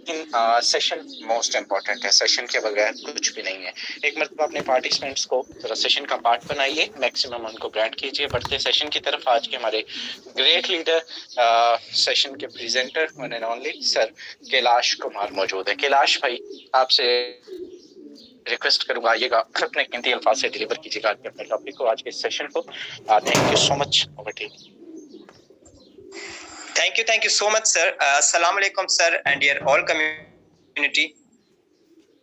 लेकिन session most important है, session के बगैर कुछ भी नहीं है। एक मतलब अपने पार्टिसिपेंट्स को जरा सेशन का पार्ट बनाइए, मैक्सिमम उनको ग्रैंड कीजिए। बढ़ते सेशन की तरफ, आज के हमारे ग्रेट लीडर सेशन के presenter one and only sir Kailash Kumar मौजूद है। कैलाश भाई, आपसे रिक्वेस्ट करूंगा, आइएगा, अपने कीमती अल्फाज से डिलीवर कीजिएगा आज के अपने टॉपिक को, आज के सेशन को। Thank you so much. Over to you. Thank you so much, sir. Assalamu alaikum, sir, and dear all community.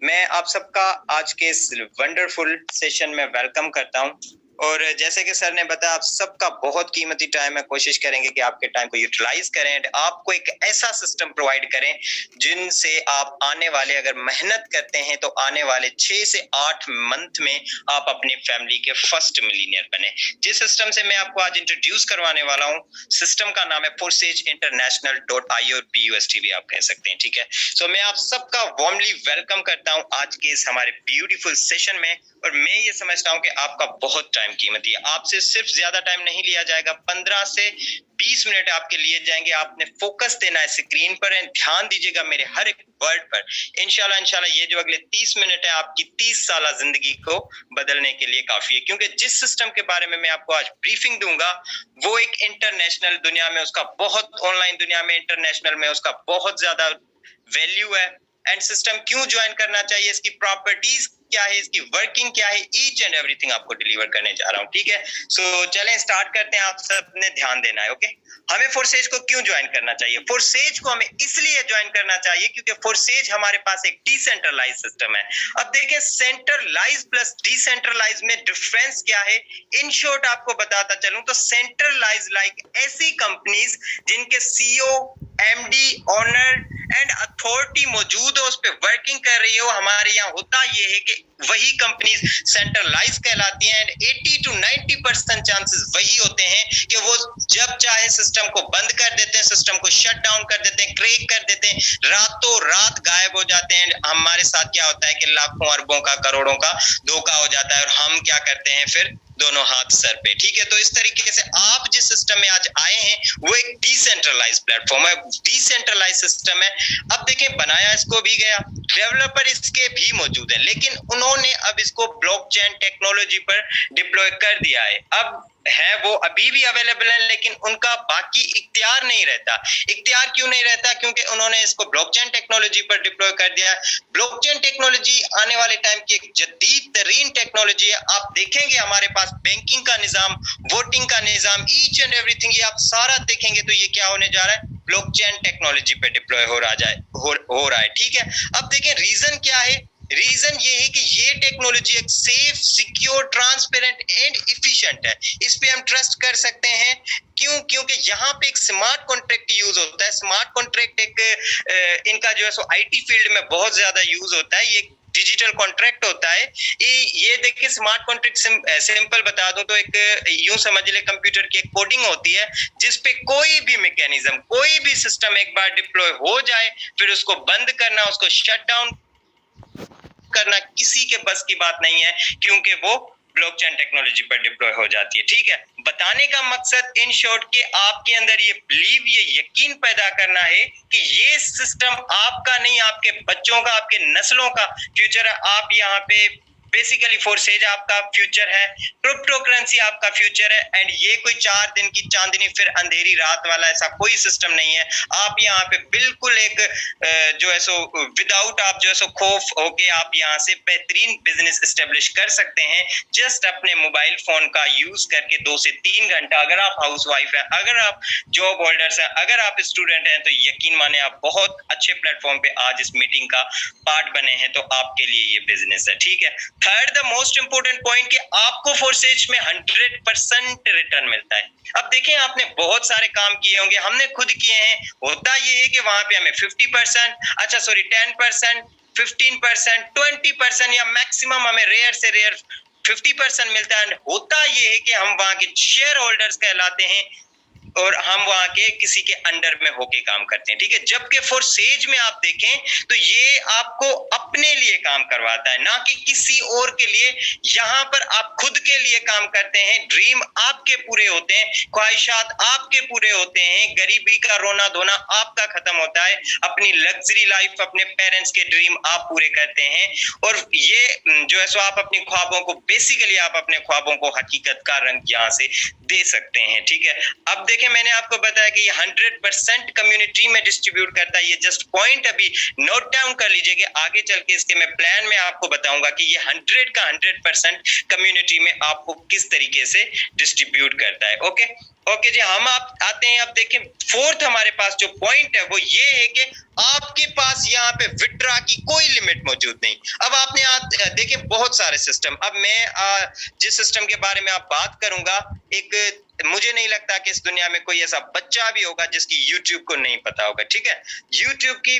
मैं आप सबका आज के इस वंडरफुल सेशन में वेलकम करता हूं। और जैसे कि सर ने बताया, आप सबका बहुत कीमती टाइम है। कोशिश करेंगे कि आपके टाइम को यूटिलाइज करें एंड आपको एक ऐसा सिस्टम प्रोवाइड करें जिनसे आप आने वाले, अगर मेहनत करते हैं तो आने वाले 6 से 8 मंथ में आप अपनी फैमिली के फर्स्ट मिलीनियर बने। जिस सिस्टम से मैं आपको आज इंट्रोड्यूस करवाने वाला हूं, सिस्टम का नाम है फोरसेज इंटरनेशनल .io, PUST भी आप कह सकते हैं, ठीक है। सो मैं आप सबका वार्मली वेलकम करता हूं आज के इस हमारे ब्यूटीफुल सेशन में। और मैं ये समझता हूं कि आपका बहुत टाइम कीमती है, आपसे सिर्फ ज्यादा टाइम नहीं लिया जाएगा, 15 से 20 मिनट आपके लिए जाएंगे। आपने फोकस देना है स्क्रीन पर एंड ध्यान दीजिएगा मेरे हर एक वर्ड पर। इंशाल्लाह ये जो अगले 30 मिनट है आपकी 30 साल जिंदगी को बदलने के लिए काफी है। क्योंकि जिस सिस्टम के बारे में मैं आपको आज ब्रीफिंग दूंगा वो एक इंटरनेशनल दुनिया में उसका बहुत, ऑनलाइन दुनिया में, इंटरनेशनल में उसका बहुत ज्यादा वैल्यू है। एंड सिस्टम क्यों ज्वाइन करना चाहिए, इसकी प्रॉपर्टीज क्या है, इसकी वर्किंग क्या है, ईच एंड एवरीथिंग आपको डिलीवर करने जा रहा हूं, ठीक है। सो चलें स्टार्ट करते हैं। आप सबने ध्यान देना है, ओके। हमें फोरसेज को क्यों ज्वाइन करना चाहिए? फोरसेज को हमें इसलिए ज्वाइन करना चाहिए क्योंकि फोरसेज हमारे पास एक डिसेंट्रलाइज सिस्टम है। अब देखिए, सेंट्रलाइज प्लस डिसेंट्रलाइज में डिफरेंस क्या है, इन शॉर्ट आपको बताता चलूं तो सेंट्रलाइज लाइक ऐसी कंपनीज जिनके CEO, MD, owner and authority मौजूद हो, उस पर वर्किंग कर रही हो। हमारे यहाँ होता ये है कि वही कंपनीज सेंट्रलाइज कहलाती हैं एंड 80 to 90% चांसेस वही होते हैं कि वो जब चाहे सिस्टम को बंद कर देते हैं, सिस्टम को शट डाउन कर देते हैं, क्रैक कर देते हैं, रातों रात गायब हो जाते हैं। हमारे साथ क्या होता है कि लाखों अरबों का, करोड़ों का धोखा हो जाता है और हम क्या करते हैं फिर, दोनों हाथ सर पे, ठीक है। तो इस तरीके से आप जिस सिस्टम में आज आए हैं वो एक डिसेंट्रलाइज प्लेटफॉर्म है, डिसेंट्रलाइज सिस्टम है। अब देखें, बनाया इसको भी गया, डेवलपर इसके भी मौजूद है, लेकिन उन्होंने अब इसको ब्लॉकचेन टेक्नोलॉजी पर डिप्लॉय कर दिया है। अब है वो अभी भी अवेलेबल है, लेकिन उनका बाकी इख्तियार नहीं रहता। इख्तियार क्यों नहीं रहता? क्योंकि उन्होंने इसको ब्लॉकचेन टेक्नोलॉजी पर डिप्लॉय कर दिया। ब्लॉकचेन टेक्नोलॉजी आने वाले टाइम की एक जदीद तरीन टेक्नोलॉजी है। आप देखेंगे हमारे पास बैंकिंग का निजाम, वोटिंग का निजाम, ईच एंड एवरीथिंग, ये आप सारा देखेंगे तो ये क्या होने जा रहा है, ब्लॉकचेन टेक्नोलॉजी पे डिप्लॉय हो रहा है, ठीक है। अब देखिए रीजन क्या है, रीजन ये है कि ये टेक्नोलॉजी एक safe, secure, transparent and efficient है। इस पे हम ट्रस्ट कर सकते हैं। क्यों? क्योंकि यहाँ पे एक स्मार्ट कॉन्ट्रैक्ट यूज होता है। स्मार्ट कॉन्ट्रैक्ट एक इनका जो है सो आईटी फील्ड में बहुत ज्यादा यूज होता है। ये डिजिटल कॉन्ट्रैक्ट होता है। ये देखिए, स्मार्ट कॉन्ट्रैक्ट सिंपल बता दूं तो एक यूं समझ ले, कंप्यूटर की एक कोडिंग होती है जिसपे कोई भी मैकेनिज्म, कोई भी सिस्टम एक बार डिप्लॉय हो जाए, फिर उसको बंद करना, उसको शट डाउन करना किसी के बस की बात नहीं है, क्योंकि वो ब्लॉकचेन टेक्नोलॉजी पर डिप्लॉय हो जाती है, ठीक है। बताने का मकसद इन शॉर्ट कि आपके अंदर ये बिलीव, ये यकीन पैदा करना है कि ये सिस्टम आपका नहीं, आपके बच्चों का, आपके नस्लों का फ्यूचर है। आप यहाँ पे बेसिकली फोरसेज आपका फ्यूचर है, क्रिप्टो करेंसी आपका फ्यूचर है एंड ये कोई 4 दिन की चांदनी फिर अंधेरी रात वाला ऐसा कोई सिस्टम नहीं है। आप यहाँ पे बिल्कुल एक जो है सो विदाउट आप जो है सो खौफ होके आप यहाँ से बेहतरीन बिजनेस एस्टेब्लिश कर सकते हैं, जस्ट अपने मोबाइल फोन का यूज करके 2 से 3 घंटा। अगर आप हाउस वाइफ है, अगर आप जॉब होल्डर्स हैं, अगर आप स्टूडेंट हैं, तो यकीन माने आप बहुत अच्छे प्लेटफॉर्म पे आज इस मीटिंग का पार्ट बने हैं, तो आपके लिए ये बिजनेस है, ठीक है। Third, the most important point कि आपको फोरसेज में 100% रिटर्न मिलता है। अब देखें, आपने बहुत सारे काम किए होंगे, हमने खुद किए हैं। होता ये है कि वहां पे हमें 50%, 10%, 15%, 20% या मैक्सिमम हमें रेयर से रेयर 50% मिलता है। होता ये है कि हम वहां के शेयर होल्डर्स कहलाते हैं। और हम वहां के किसी के अंडर में होके काम करते हैं, ठीक है। जबकि फोर्सेज में आप देखें तो ये आपको अपने लिए काम करवाता है, ना कि किसी और के लिए। यहाँ पर आप खुद के लिए काम करते हैं, ड्रीम आपके पूरे होते हैं, ख्वाहिशात आपके पूरे होते हैं, गरीबी का रोना धोना आपका खत्म होता है, अपनी लग्जरी लाइफ, अपने पेरेंट्स के ड्रीम आप पूरे करते हैं। और ये जो है सो आप अपनी ख्वाबों को, बेसिकली आप अपने ख्वाबों को हकीकत का रंग यहाँ से दे सकते हैं, ठीक है। अब देखें, मैंने आपको बताया कि ये 100% कम्युनिटी में डिस्ट्रीब्यूट करता है। ये जस्ट पॉइंट अभी नोट डाउन कर लीजिए कि आगे चल के इसके मैं प्लान में आपको बताऊंगा कि ये 100 का 100% कम्युनिटी में आपको किस तरीके से डिस्ट्रीब्यूट करता है। ओके जी, हम आप आते हैं। अब देखें, फोर्थ हमारे पास जो पॉइंट है वो ये है कि आपके पास यहाँ पे विड्रा की कोई लिमिट मौजूद नहीं। अब आपने देखें बहुत सारे सिस्टम, अब मैं जिस सिस्टम के बारे में आप बात करूंगा, एक मुझे नहीं लगता कि इस दुनिया में कोई ऐसा बच्चा भी होगा जिसकी YouTube को नहीं पता होगा, ठीक है। YouTube की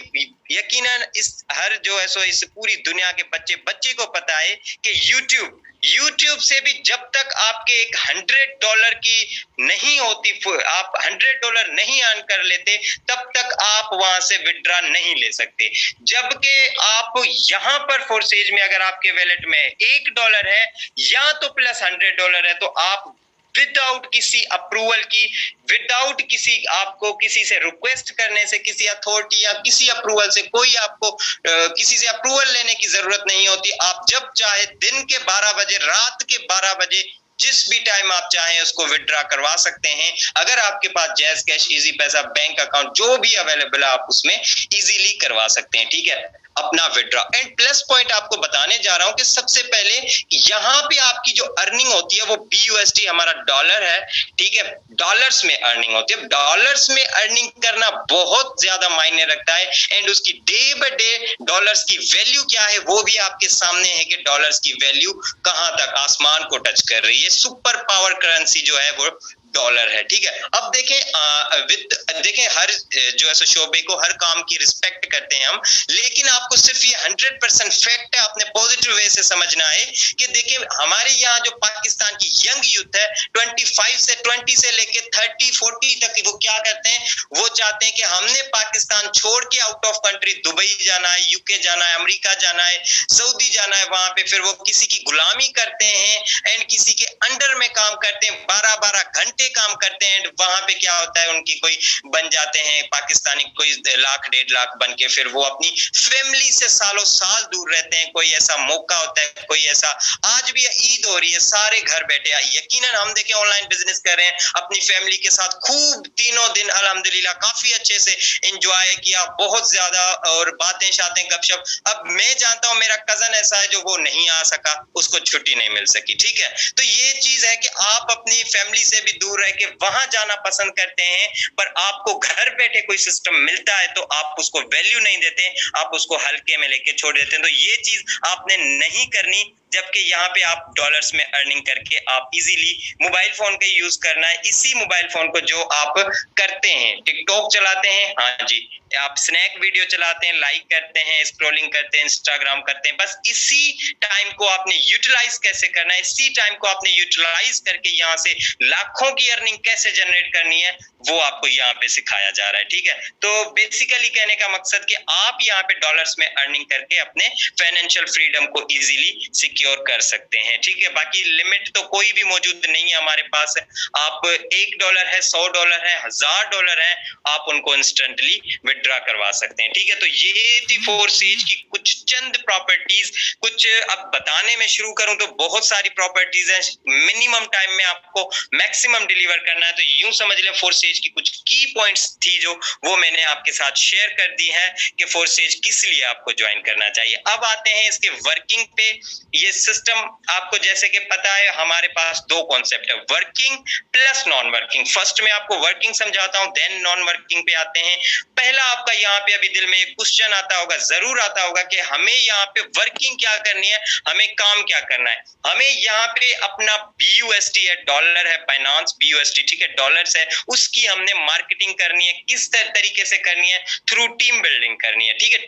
यकीनन इस हर जो है सो इस पूरी दुनिया के बच्चे को पता है कि YouTube से भी जब तक आपके एक $100 की नहीं होती, आप $100 नहीं अर्न कर लेते, तब तक आप वहां से विड्रा नहीं ले सकते। जबकि आप यहाँ पर फोर्सेज में अगर आपके वैलेट में $1 है या तो प्लस $100 है, तो आप विदाउट किसी अप्रूवल की, विदाउट किसी आपको किसी से रिक्वेस्ट करने से, किसी अथॉरिटी या किसी अप्रूवल से, कोई आपको किसी से अप्रूवल लेने की जरूरत नहीं होती। आप जब चाहे दिन के 12 बजे, रात के 12 बजे, जिस भी टाइम आप चाहें उसको विड्रा करवा सकते हैं। अगर आपके पास जैज़ कैश, इजी पैसा, बैंक अकाउंट जो भी अवेलेबल है, आप उसमें इजीली करवा सकते हैं, ठीक है, अपना विड्रा। एंड प्लस पॉइंट आपको बताने जा रहा हूं कि सबसे पहले यहाँ पे आपकी जो अर्निंग होती है वो BUSD, हमारा डॉलर है, ठीक है, डॉलर्स में अर्निंग होती है। डॉलर्स में अर्निंग करना बहुत ज्यादा मायने रखता है। एंड उसकी डे बाय डे डॉलर्स की वैल्यू क्या है वो भी आपके सामने है कि डॉलर्स की वैल्यू कहां तक आसमान को टच कर रही है। सुपर पावर करेंसी जो है वो डॉलर है, ठीक है। अब देखें हर जो है शोबे को, हर काम की रिस्पेक्ट करते हैं हम, लेकिन आपको सिर्फ ये 100% फैक्ट है, आपने पॉजिटिव वे से समझना है कि देखिए हमारे यहाँ जो पाकिस्तान की यंग यूथ है, 20 से लेके 30-40 तक, वो क्या करते हैं, वो चाहते हैं कि हमने पाकिस्तान छोड़ के आउट ऑफ कंट्री दुबई जाना है, UK जाना है, अमेरिका जाना है, सऊदी जाना है, वहां पे फिर वो किसी की गुलामी करते हैं एंड किसी के अंडर में काम करते हैं, 12-12 घंटे काम करते हैं। वहां पे क्या होता है, उनकी कोई बन जाते हैं पाकिस्तानी, कोई 1-1.5 लाख बन के फिर वो अपनी फैमिली से सालों साल दूर रहते हैं। कोई ऐसा मौका होता है, कोई ऐसा, आज भी ईद हो रही है, सारे घर बैठे, यकीनन हम देखें ऑनलाइन बिजनेस कर रहे हैं, अपनी फैमिली के साथ खूब तीनों दिन अल्हम्दुलिल्लाह काफी अच्छे से एंजॉय किया, बहुत ज्यादा, और बातें शातें गपशप। अब मैं जानता हूं मेरा कजन ऐसा है जो वो नहीं आ सका, उसको छुट्टी नहीं मिल सकी, ठीक है। तो ये चीज है कि आप अपनी फैमिली से भी दूर रह के वहां जाना पसंद करते हैं, पर आपको घर बैठे कोई सिस्टम मिलता है तो आप उसको वैल्यू नहीं देते, आप उसको हल्के में लेके छोड़ देते हैं। तो ये चीज आपने नहीं करनी, जबकि यहाँ पे आप डॉलर्स में अर्निंग करके आप इजीली मोबाइल फोन का यूज करना है। इसी मोबाइल फोन को जो आप करते हैं, टिकटॉक चलाते हैं, हाँ जी, आप स्नैक वीडियो चलाते हैं, लाइक करते हैं, स्क्रॉलिंग करते हैं, इंस्टाग्राम करते हैं, बस इसी टाइम को आपने यूटिलाइज कैसे करना है, इसी टाइम को आपने यूटिलाइज करके यहाँ से लाखों की अर्निंग कैसे जनरेट करनी है, वो आपको यहाँ पे सिखाया जा रहा है, ठीक है। तो बेसिकली कहने का मकसद कि आप यहाँ पे डॉलर्स में अर्निंग करके अपने फाइनेंशियल फ्रीडम को इजीली सिक्योर कर सकते हैं, ठीक है। बाकी लिमिट तो कोई भी मौजूद नहीं है हमारे पास। आप $1 है, $100 है, $1000 है, आप उनको इंस्टेंटली विड्रा करवा सकते हैं, ठीक है। तो ये थी फोर्सेज की कुछ चंद प्रॉपर्टीज। कुछ अब बताने में शुरू करूं तो बहुत सारी प्रॉपर्टीज हैं, मिनिमम टाइम में आपको मैक्सिमम डिलीवर करना है। तो यूं समझ ले फोर्सेज की कुछ की पॉइंट्स थी जो वो मैंने आपके साथ शेयर कर दी है कि फोर्सेज किस लिए आपको ज्वाइन करना चाहिए। अब आते हैं इसके वर्किंग पे। ये सिस्टम आपको जैसे कि पता है हमारे पास दो कॉन्सेप्ट है, working plus non working. First में आपको वर्किंग समझाता हूं, देन नॉन वर्किंग पे आते हैं। पहला आपका यहाँ पे अभी दिल में एक क्वेश्चन आता होगा, जरूर आता होगा कि हमें यहाँ पे वर्किंग क्या करनी है, हमें काम क्या करना है। हमें यहाँ पे अपना BUSD है, डॉलर है, बाइनांस BUSD, ठीक है, डॉलर्स है, उसकी की हमने मार्केटिंग करनी है, किस तरीके से करनी है, थ्रू टीम बिल्डिंग करनी है, ठीक है।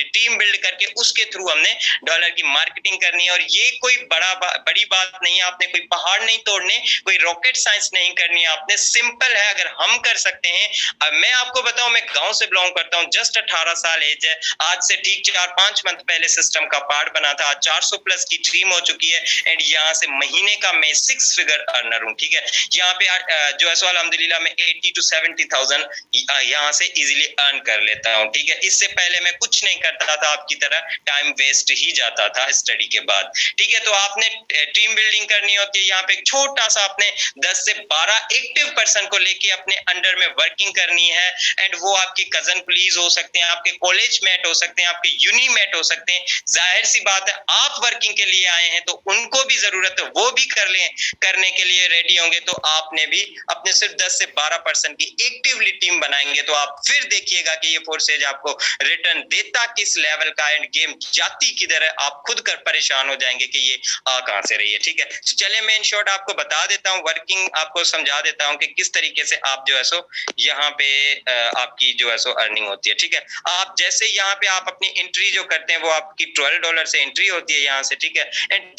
टीम बिल्ड करके उसके थ्रू हमने डॉलर की मार्केटिंग करनी है। और ये कोई बड़ी बात नहीं है, आपने कोई पहाड़ नहीं तोड़ने, कोई रॉकेट साइंस नहीं करनी है, आपने सिंपल है, अगर हम कर सकते हैं। अब मैं आपको बताऊं, मैं गांव से बिलोंग करता हूं, जस्ट 18 साल एज है, आज से ठीक 4-5 मंथ पहले सिस्टम का पार्ट बना था, आज 400 प्लस की टीम हो चुकी है, एंड यहाँ से महीने का मैं 6 फिगर अर्नर हूँ, ठीक है। यहाँ पे जो है सो अल्हम्दुलिल्लाह मैं 80 to 70,000 यहाँ से इजीली अर्न कर लेता हूँ, ठीक है। इससे पहले मैं कुछ नहीं करता था, आपकी तरह टाइम वेस्ट ही जाता था स्टडी के बाद, ठीक है। तो आपने टीम बिल्डिंग करनी होती है, यहाँ पे छोटा सा आपने 10 से 12 एक्टिव पर्सन को लेके अपने अंडर में वर्किंग करनी है, एंड वो आपके कजन प्लीज हो सकते हैं, आपके कॉलेज मेट हो सकते हैं, आपके यूनी मेट हो सकते हैं। जाहिर सी बात है, आप वर्किंग के लिए आए हैं तो उनको भी जरूरत है, वो भी करने के लिए रेडी होंगे, तो आपने भी अपने सिर्फ 10 से 12% की एक्टिवली टीम बनाएंगे, तो आप फिर देखिएगा कि ये फोर्सेज आपको रिटर्न देता किस लेवल का, एंड गेम जाती किधर है, आप खुद कर परेशान हो जाएंगे कि ये आ कहां से रही है, ठीक है। तो चलिए मैं इन शॉर्ट आपको बता देता हूं, वर्किंग आपको समझा देता हूं कि किस तरीके से आप जो है सो यहाँ पे आपकी जो है सो अर्निंग होती है, ठीक है। आप जैसे यहाँ पे आप अपनी एंट्री जो करते हैं वो आपकी $12 से एंट्री होती है यहाँ से, ठीक है। एंड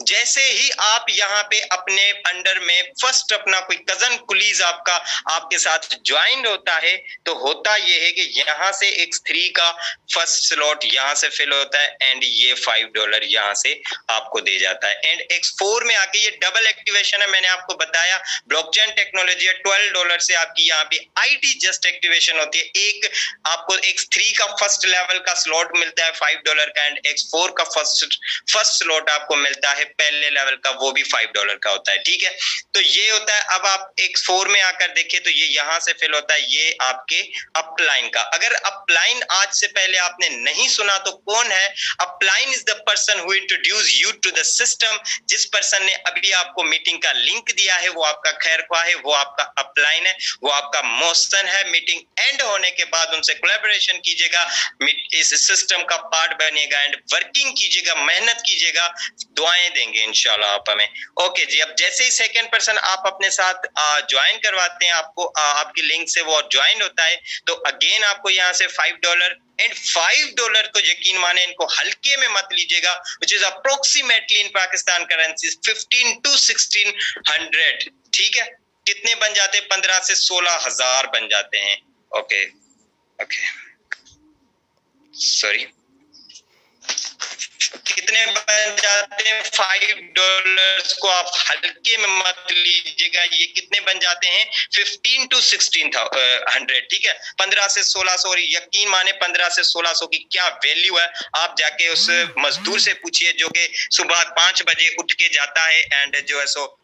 जैसे ही आप यहाँ पे अपने अंडर में फर्स्ट अपना कोई कजन कुलीज आपके साथ ज्वाइन होता है, तो होता ये है कि यहाँ से X3 का फर्स्ट स्लॉट यहाँ से फिल होता है, एंड ये $5 यहाँ से आपको दे जाता है। एंड X4 में आके ये डबल एक्टिवेशन है, मैंने आपको बताया ब्लॉकचेन टेक्नोलॉजी है, $12 से आपकी यहाँ पे ID जस्ट एक्टिवेशन होती है। एक आपको X3 का फर्स्ट लेवल का स्लॉट मिलता है $5 का, एंड X4 का फर्स्ट स्लॉट आपको मिलता है पहले लेवल का, वो भी $5 का होता है, ठीक है। तो ये होता है। अब आप X4 में आकर देखें तो ये यहाँ से फिल होता है, ये आपके अपलाइन का। अगर अपलाइन आज से पहले आपने नहीं सुना तो कौन है upline? Is the person who introduce you to the system. जिस पर्सन ने अभी आपको मीटिंग का लिंक दिया है वो आपका खैरख्वाह है, वो आपका अपलाइन है, वो आपका मोहसन है। मीटिंग एंड होने के बाद उनसे कोलैबोरेशन कीजिएगा, इस सिस्टम का पार्ट बनिएगा, एंड वर्किंग कीजिएगा, मेहनत कीजिएगा, दुआएं देंगे इंशाल्लाह आप हमें। ओके जी, अब जैसे ही सेकंड पर्सन आप अपने साथ ज्वाइन करवाते हैं, आपको आपकी लिंक से वो ज्वाइन होता है, तो अगेन आपको यहाँ से $5 एंड $5 को यकीन माने, इनको हल्के में मत लीजिएगा, which is approximately in Pakistan currency 15 to 1600, ठीक है। कितने बन जाते हैं? 15 से 16,000 बन जाते हैं। ओके सॉरी, कितने बन जाते हैं? $5 को आप हल्के में मत लीजिएगा, ये कितने बन जाते हैं? 15 to 1600, ठीक है। 15 से 1600, और यकीन माने 15 से 1600 की क्या वैल्यू है, आप जाके उस मजदूर से पूछिए जो कि सुबह 5 बजे उठ के जाता है, एंड जो है सो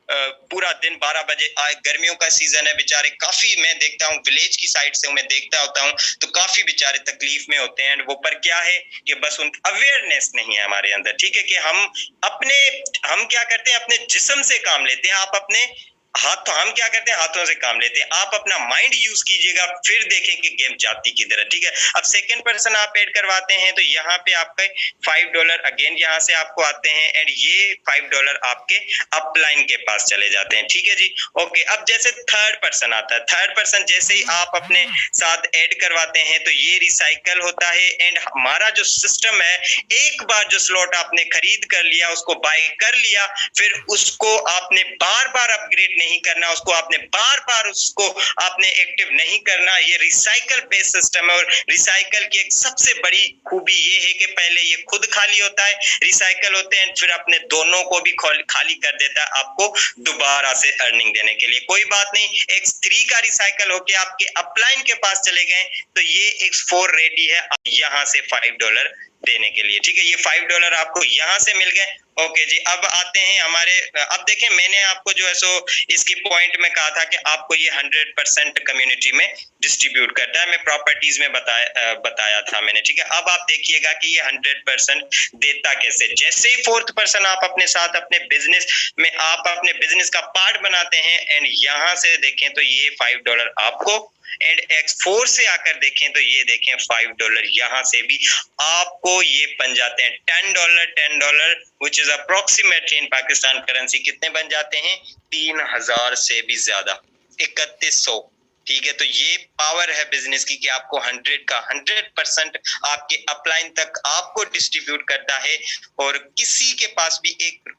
पूरा दिन 12 बजे, गर्मियों का सीजन है, बेचारे काफी, मैं देखता हूँ विलेज की साइड से मैं देखता होता हूँ, तो काफी बेचारे तकलीफ में होते हैं। वो पर क्या है कि बस उनकी अवेयरनेस नहीं है हमारे अंदर, ठीक है, कि हम क्या करते हैं, अपने जिस्म से काम लेते हैं, आप अपने हम क्या करते हैं, हाथों से काम लेते हैं। आप अपना माइंड यूज कीजिएगा, फिर देखें कि गेम जाती किधर है, ठीक है। अब सेकंड पर्सन आप ऐड करवाते हैं तो यहाँ पे आपका $5 अगेन यहाँ से आपको आते हैं, एंड ये $5 आपके अपलाइन के पास चले जाते हैं, ठीक है जी। ओके, अब जैसे थर्ड पर्सन आता है, थर्ड पर्सन जैसे ही आप अपने साथ ऐड करवाते हैं तो ये रिसाइकल होता है, एंड हमारा जो सिस्टम है, एक बार जो स्लॉट आपने खरीद कर लिया, उसको बाय कर लिया, फिर उसको आपने बार बार अपग्रेड नहीं करना, उसको आपने बार बार उसको आपने एक्टिव नहीं करना। ये रिसाइकल बेस्ड सिस्टम है, और रिसाइकल की एक सबसे बड़ी खूबी ये है कि पहले ये खुद खाली होता है, रिसाइकल होते हैं, फिर अपने दोनों को भी खाली कर देता है आपको दोबारा से अर्निंग देने के लिए। कोई बात नहीं, X3 का रिसाइकल होके आपके अपलाइन के पास चले गए तो ये X4 रेडी है यहाँ से $5 देने के लिए, ठीक है। ये $5 आपको यहाँ से मिल गए। ओके जी, अब आते हैं हमारे, अब देखें मैंने आपको जो है सो इसकी पॉइंट में कहा था कि आपको ये 100% कम्युनिटी में डिस्ट्रीब्यूट करता है, मैं प्रॉपर्टीज में बताया था मैंने, ठीक है। अब आप देखिएगा कि ये 100% देता कैसे। जैसे ही फोर्थ पर्सन आप अपने साथ अपने बिजनेस में, आप अपने बिजनेस का पार्ट बनाते हैं, एंड यहाँ से देखें तो ये $5 आपको एंड X4 से आकर देखें तो ये देखें $5, यहाँ से भी आपको ये बन जाते हैं $10 which is approximately in Pakistan currency कितने बन जाते हैं? 3000 से भी ज्यादा, 3100। ठीक है, तो ये पावर है बिजनेस की कि आपको 100 का 100% आपके अपलाइन तक आपको डिस्ट्रीब्यूट करता है और किसी के पास भी $1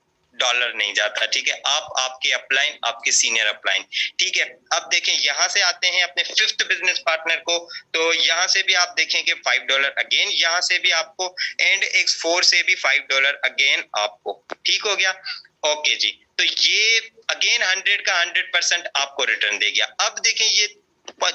नहीं जाता। ठीक है, आप आपके अपलाइन, आपके सीनियर अपलाइन। ठीक है, अब देखें यहाँ से आते हैं अपने 5th बिजनेस पार्टनर को, तो यहाँ से भी आप देखें कि $5 अगेन, यहाँ से भी आपको एंड X4 से भी $5 अगेन आपको। ठीक हो गया, ओके जी। तो ये अगेन 100 का 100% आपको रिटर्न दे गया। अब देखें ये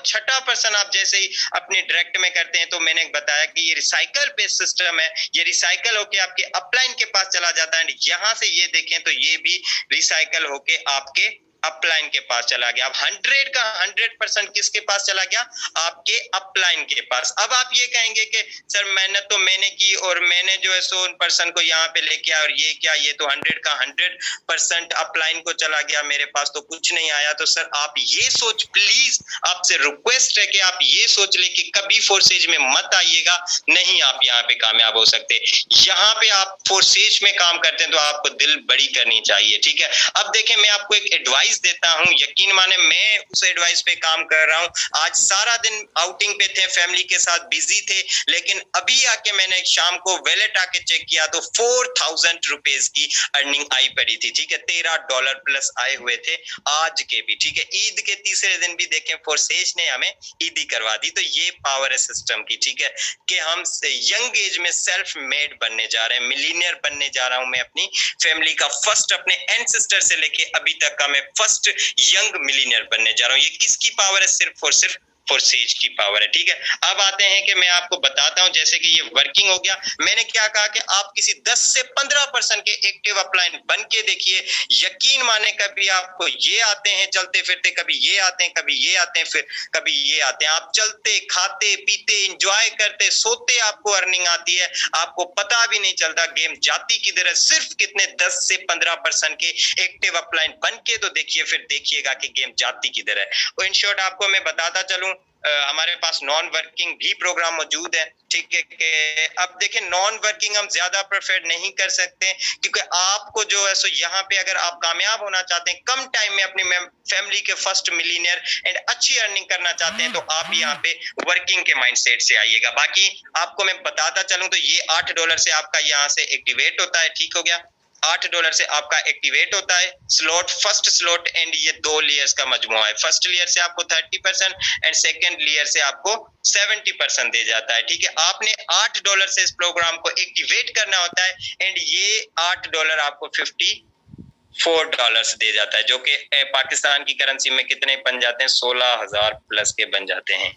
छठा पर्सन आप जैसे ही अपने डायरेक्ट में करते हैं, तो मैंने बताया कि ये रिसाइकल बेस्ड सिस्टम है, ये रिसाइकल होके आपके अपलाइन के पास चला जाता है। यहाँ से ये देखें तो ये भी रिसाइकल होके आपके अपलाइन के पास चला गया। अब 100 का 100% किसके पास चला गया? आपके अपलाइन के पास। अब आप ये कहेंगे कि सर मेहनत तो मैंने की और मैंने जो है सो उन पर्सन को यहाँ पे लेके आया और ये क्या, ये तो 100 का 100% अपलाइन को चला गया, मेरे पास तो कुछ नहीं आया। तो सर आप ये सोच, प्लीज आपसे रिक्वेस्ट है कि आप ये सोच ले कि कभी फोर्सेज में मत आइएगा, नहीं आप यहाँ पे कामयाब हो सकते। यहाँ पे आप फोर्सेज में काम करते हैं तो आपको दिल बड़ी करनी चाहिए। ठीक है, अब देखें मैं आपको एक एडवाइस देता हूं, यकीन माने मैं उस एडवाइस पे काम कर रहा हूं। आज सारा दिन आउटिंग पे थे, फैमिली के साथ बिजी थे, लेकिन अभी आके मैंने शाम को वैलेट आके चेक किया तो 4000 रुपीज की अर्निंग आई पड़ी थी। ठीक है, $13 प्लस आए हुए थे आज के भी। ठीक है, ईद के तीसरे दिन भी देखें फोर्सेज ने हमें ईदी करवा दी। तो ये पावर है सिस्टम की। ठीक है, कि हम यंग एज में सेल्फ मेड बनने जा रहे हैं, मिलीनियर बनने जा रहा हूं मैं अपनी फैमिली का फर्स्ट, अपने एंसेस्टर से लेके अभी तक का मैं फर्स्ट यंग मिलीनियर बनने जा रहा हूं। ये किसकी पावर है? सिर्फ और सिर्फ फोर्सेज की पावर है। ठीक है, अब आते हैं कि मैं आपको बताता हूं, जैसे कि ये वर्किंग हो गया। मैंने क्या कहा कि आप किसी 10 से 15% के एक्टिव अपलाइन बन के देखिए, यकीन माने कभी आपको ये आते हैं चलते फिरते, कभी ये आते हैं, कभी ये आते हैं, फिर कभी ये आते हैं। आप चलते खाते पीते एंजॉय करते सोते आपको अर्निंग आती है, आपको पता भी नहीं चलता गेम जाती किधर है। सिर्फ कितने 10 से 15% के एक्टिव अपलाइन बन के तो देखिए, फिर देखिएगा कि गेम जाती किधर है। तो इन शॉर्ट आपको मैं बताता चलूं, हमारे पास नॉन वर्किंग भी प्रोग्राम मौजूद है। ठीक है, कि अब देखें नॉन वर्किंग हम ज्यादा प्रेफर नहीं कर सकते, क्योंकि आपको जो है सो यहाँ पे अगर आप कामयाब होना चाहते हैं, कम टाइम में अपनी फैमिली के फर्स्ट मिलीनियर एंड अच्छी अर्निंग करना चाहते हैं, तो आप यहाँ पे वर्किंग के माइंडसेट से आइएगा। बाकी आपको मैं बताता चलूं तो ये $8 से आपका यहाँ से एक्टिवेट होता है। ठीक हो गया, $8 से आपका एक्टिवेट होता है स्लॉट, फर्स्ट स्लॉट, एंड ये 2 लेयर्स का मजमुआ है। फर्स्ट लेयर से आपको 30% एंड सेकंड लेयर से आपको 70% दे जाता है। ठीक है, आपने $8 से इस प्रोग्राम को एक्टिवेट करना होता है एंड ये $8 आपको $54 दे जाता है, जो कि पाकिस्तान की करेंसी में कितने बन जाते हैं? 16,000 प्लस के बन जाते हैं।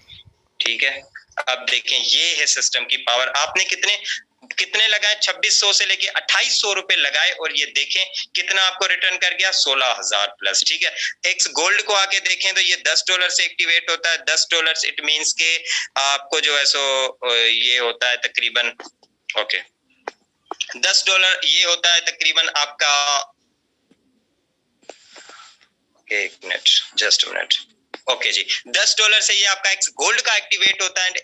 ठीक है, अब देखें ये है सिस्टम की पावर। आपने कितने लगाए? 2600 से लेके 2800 रुपए लगाए और ये देखें कितना आपको रिटर्न कर गया? 16,000 प्लस। ठीक है, एक्स गोल्ड को आके देखें तो ये $10 से एक्टिवेट होता है। $10 इट मींस के आपको जो है सो ये होता है तकरीबन, ओके, $10 ये होता है तकरीबन आपका, एक मिनट, जस्ट मिनट, ओके जी, $10 से ये आपका एक्स गोल्ड का एक्टिवेट होता है एंड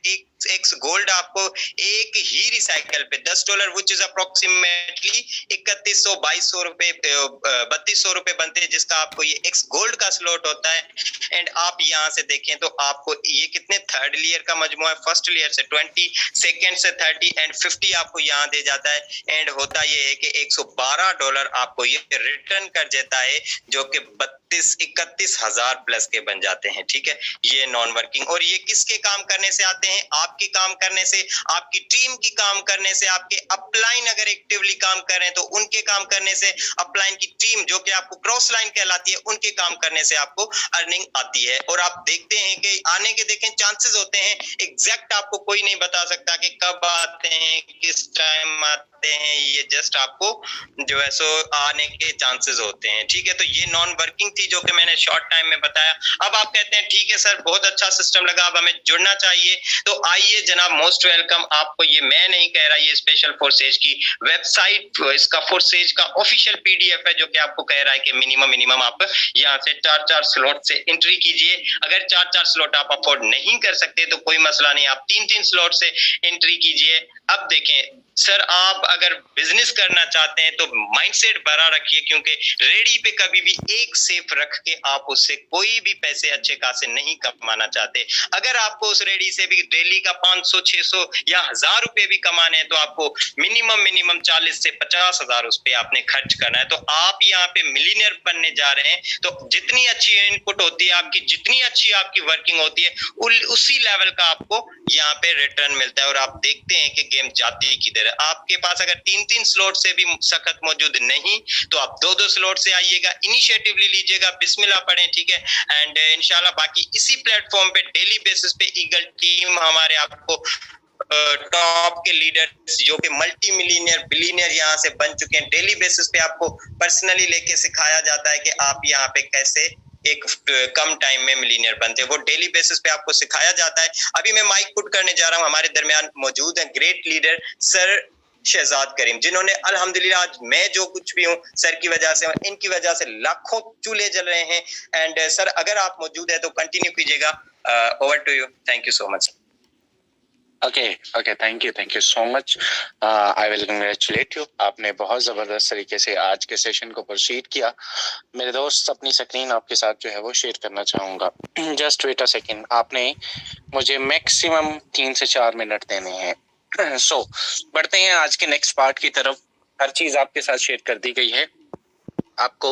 एक्स गोल्ड आपको एक ही रिसाइकल पे $10 विच इज अप्रोक्सीमेटली 3100 2200 रुपए 3200 रुपए बनते हैं, जिसका आपको ये एक्स गोल्ड का स्लॉट होता है। एंड आप यहाँ से देखें तो आपको ये कितने थर्ड लेयर का मजमुआ है, फर्स्ट लेयर से 20, सेकेंड से 30 एंड 50 आपको यहाँ दे जाता है। एंड होता ये है कि $112 आपको ये रिटर्न कर देता है, जो कि 31,000 प्लस के बन जाते हैं। ठीक है, ये नॉन वर्किंग, और ये किसके काम करने से आते हैं? आपके काम करने से, आपकी टीम की काम करने से, आपके अपलाइन अगर एक्टिवली काम कर रहे हैं तो उनके काम करने से, अपलाइन की टीम जो कि आपको क्रॉस लाइन कहलाती है, उनके काम करने से आपको अर्निंग आती है। और आप देखते हैं कि आने के देखें चांसेस होते हैं, एग्जैक्ट आपको कोई नहीं बता सकता कि कब आते हैं, किस टाइम आते आते हैं, ये जस्ट आपको जो है सो आने के चांसेस होते हैं। ठीक है, तो ये नॉन वर्किंग थी जो कि मैंने शॉर्ट टाइम में बताया। अब आप कहते हैं ठीक है सर बहुत अच्छा सिस्टम लगा, अब हमें जुड़ना चाहिए, तो आइए जनाब, मोस्ट वेलकम। आपको ये मैं नहीं कह रहा, ये स्पेशल फोर्सेज की वेबसाइट, इसका फोर्सेज का ऑफिशियल पीडीएफ है जो कि आपको कह रहा है कि मिनिमम आप यहाँ से 4 स्लॉट से एंट्री कीजिए। अगर 4 स्लॉट आप अफोर्ड नहीं कर सकते तो कोई मसला नहीं, आप 3 स्लॉट से एंट्री कीजिए। अब देखें सर, आप अगर बिजनेस करना चाहते हैं तो माइंडसेट बड़ा रखिए, क्योंकि रेडी पे कभी भी एक सेफ रख के आप उससे कोई भी पैसे अच्छे खासे नहीं कमाना चाहते। अगर आपको उस रेडी से भी डेली का 500, 600 या 1000 रुपए भी कमाने हैं तो आपको मिनिमम 40 से 50 हजार उस पे आपने खर्च करना है। तो आप यहाँ पे मिलीनियर बनने जा रहे हैं, तो जितनी अच्छी इनपुट होती है आपकी, जितनी अच्छी आपकी वर्किंग होती है, उसी लेवल का आपको यहाँ पे रिटर्न मिलता है। और आप देखते हैं कि गेम जाती है किधर है। आपके पास अगर 3 स्लॉट से भी सख्त मौजूद नहीं तो आप 2 स्लॉट से आइएगा, इनिशिएटिवली लीजिएगा, बिस्मिल्लाह पढ़ें, ठीक है। एंड इंशाल्लाह बाकी इसी प्लेटफॉर्म पे डेली बेसिस पे ईगल टीम हमारे आपको टॉप के लीडर्स जो कि मल्टी मिलियनियर बिलियनियर यहाँ से बन चुके हैं, डेली बेसिस पे आपको पर्सनली लेके सिखाया जाता है कि आप यहाँ पे कैसे एक कम टाइम में मिलियनियर बनते हैं, वो डेली बेसिस पे आपको सिखाया जाता है। अभी मैं माइक पुट करने जा रहा हूँ, हमारे दरमियान मौजूद है ग्रेट लीडर सर शहजाद करीम, जिन्होंने अल्हम्दुलिल्लाह आज मैं जो कुछ भी हूँ सर की वजह से, इनकी वजह से लाखों चूल्हे जल रहे हैं। एंड सर अगर आप मौजूद है तो कंटिन्यू कीजिएगा। Over to you, thank you so much. Okay, thank you so much. I will congratulate you. आपने बहुत ज़बरदस्त तरीके से आज के सेशन को प्रोसीड किया। मेरे दोस्त, अपनी स्क्रीन आपके साथ जो है वो शेयर करना चाहूँगा। जस्ट वेट अ सेकेंड, आपने मुझे मैक्सिमम 3 से 4 मिनट देने हैं। सो बढ़ते हैं आज के नेक्स्ट पार्ट की तरफ। हर चीज़ आपके साथ शेयर कर दी गई है। आपको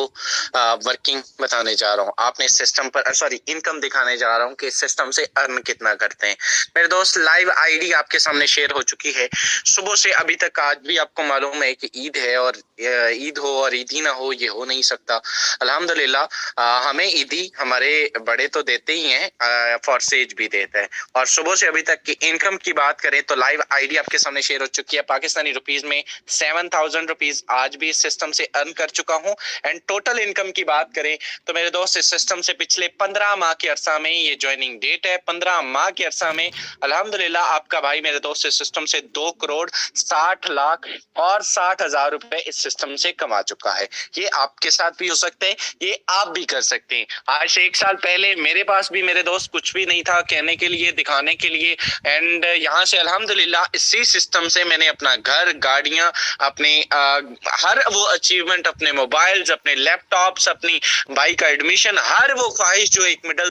वर्किंग बताने जा रहा हूँ, आपने सिस्टम पर इनकम दिखाने जा रहा हूँ कि सिस्टम से अर्न कितना करते हैं। मेरे दोस्त, लाइव आईडी आपके सामने शेयर हो चुकी है सुबह से अभी तक। आज भी आपको मालूम है कि ईद है और ईद हो और ईदी ना हो, ये हो नहीं सकता। अल्हम्दुलिल्लाह हमें ईदी हमारे बड़े तो देते ही हैं, फॉर्सेज भी देता है। और सुबह से अभी तक की इनकम की बात करें तो लाइव आईडी आपके सामने शेयर हो चुकी है। पाकिस्तानी रुपीज में 7000 रुपीज आज भी इस सिस्टम से अर्न कर चुका हूँ। एंड टोटल इनकम की बात करें तो मेरे दोस्त, इस सिस्टम से पिछले 15 माह के अरसा में, ये ज्वाइनिंग डेट है, 15 माह के अरसा में अल्हम्दुलिल्लाह आपका भाई मेरे दोस्त इस सिस्टम से 2 करोड़ 60 लाख और 60 हजार रुपए इस सिस्टम से कमा चुका है। ये आपके साथ भी हो सकते हैं, ये आप भी कर सकते हैं। आज से 1 साल पहले मेरे पास भी मेरे दोस्त कुछ भी नहीं था कहने के लिए, दिखाने के लिए। एंड यहाँ से अल्हम्दुलिल्लाह इसी सिस्टम से मैंने अपना घर, गाड़ियां, अपने हर वो अचीवमेंट, अपने मोबाइल, अपने लैपटॉप्स, अपनी बाइक का एडमिशन, हर वो ख्वाहिश जो एक मिडिल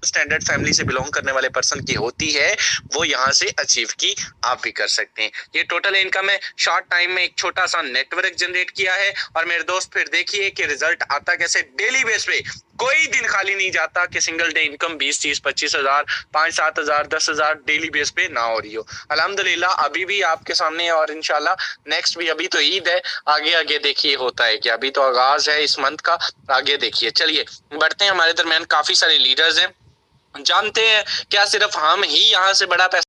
स्टैंडर्ड फैमिली से बिलोंग करने वाले पर्सन की होती है, वो यहाँ से अचीव की आप भी कर सकते हैं। ये टोटल इनकम है। शॉर्ट टाइम में एक छोटा सा नेटवर्क जनरेट किया है। और मेरे दोस्त फिर देखिए कि रिजल्ट आता कैसे। डेली बेस पे कोई दिन खाली नहीं जाता कि सिंगल डे इनकम 20, 30, 25 हजार, 5, 7 हजार, 10 हजार डेली बेस पे ना हो रही हो। अल्हम्दुलिल्लाह अभी भी आपके सामने, और इंशाल्लाह नेक्स्ट भी, अभी तो ईद है, आगे देखिए होता है कि अभी तो आगाज है इस मंथ का, आगे देखिए। चलिए बढ़ते हैं। हमारे दरमियान काफी सारे लीडर्स हैं, जानते हैं क्या सिर्फ हम ही यहाँ से बड़ा पैसा